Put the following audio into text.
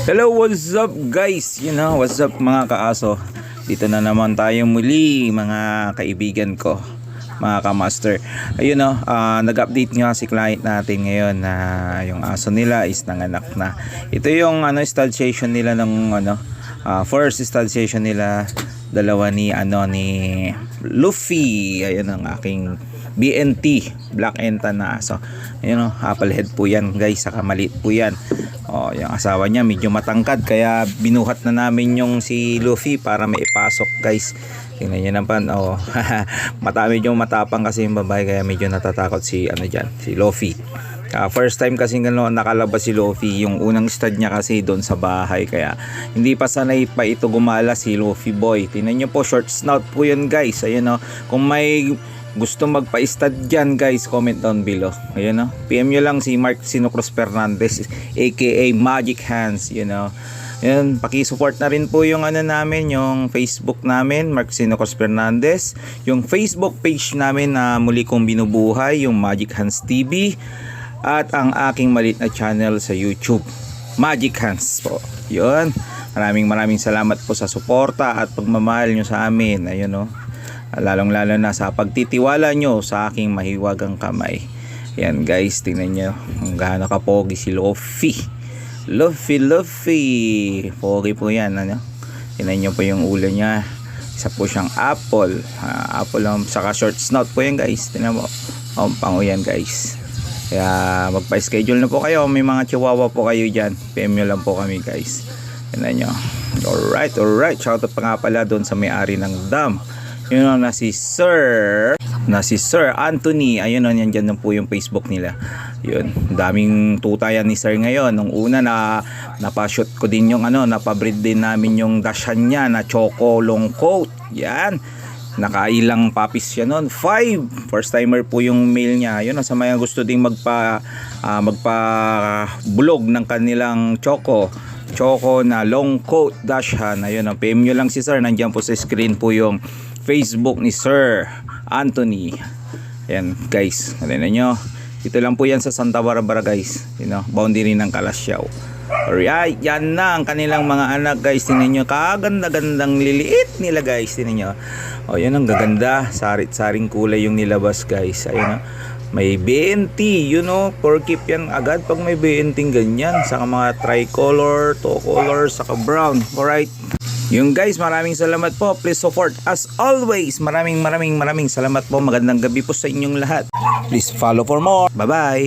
Hello, what's up guys? What's up mga kaaso? Dito na naman tayo muli mga kaibigan ko, mga kamaster. Ayun nag-update nga si client natin ngayon na yung aso nila is nanganak na. Ito yung stud station nila ng first stud station nila, dalawa ni Luffy. Ayun ang aking BNT, Black and Tan na aso. Ayun apple head po yan guys, saka maliit po yan. Yung asawa niya medyo matangkad, kaya binuhat na namin yung si Luffy para maipasok guys. Tingnan niyo naman, medyo matapang kasi yung babae, kaya medyo natatakot si si Luffy. First time kasi nakalabas si Luffy, yung unang stud niya kasi doon sa bahay, kaya hindi pa sanay pa ito gumala si Luffy boy. Tingnan niyo po, short snout po yun guys. Ayun kung may gusto magpa-stud dyan guys, comment down below. Ayun PM nyo lang si Mark Sinocros Fernandez aka Magic Hands. Ayun, paki-support na rin po yung namin, yung Facebook namin, Mark Sinocros Fernandez, yung Facebook page namin na muli kong binubuhay, yung Magic Hands TV, at ang aking maliit na channel sa YouTube, Magic Hands po. Yun, maraming salamat po sa suporta at pagmamahal nyo sa amin. Ayun lalong lalo na sa pagtitiwala nyo sa aking mahiwagang kamay. Yan guys, tingnan nyo kung gaano kapogi si Luffy. Luffy pogi po yan. Tingnan nyo po yung ulo nya, isa po siyang apple. Apple lang, saka short snout po yan guys. Tingnan mo, pango yan guys. Kaya magpa-schedule na po kayo, may mga chihuahua po kayo dyan, PM nyo lang po kami guys. Tingnan nyo. Alright, shoutout pa nga pala doon sa may-ari ng dam, yun na si Sir Anthony. Ayun yan dyan po yung Facebook nila. Yun, daming tutayan ni Sir ngayon. Nung una napashoot ko din yung napabreed din namin yung dashan niya na choco long coat. Yan, nakailang puppies siya noon, 5. First timer po yung male niya. Yun, sa mga gusto ding magpa bulog ng kanilang choco na long coat dashan. Ayun, PM nyo lang si Sir. Nandiyan po sa screen po yung Facebook ni Sir Anthony. Ayan guys, tingnan nyo, dito lang po yan sa Santa Barbara guys, boundary ng Kalasyaw. Alright, yan na ang kanilang mga anak guys. Tingnan nyo, kaganda-gandang liliit nila guys. Tingnan nyo, yan ang gaganda, sarit-saring kulay yung nilabas guys. Ayun may BNT, for keep yan agad pag may BNT ganyan, saka mga tricolor, two color, saka brown. Alright, yung guys, maraming salamat po. Please support as always. Maraming salamat po. Magandang gabi po sa inyong lahat. Please follow for more. Bye bye.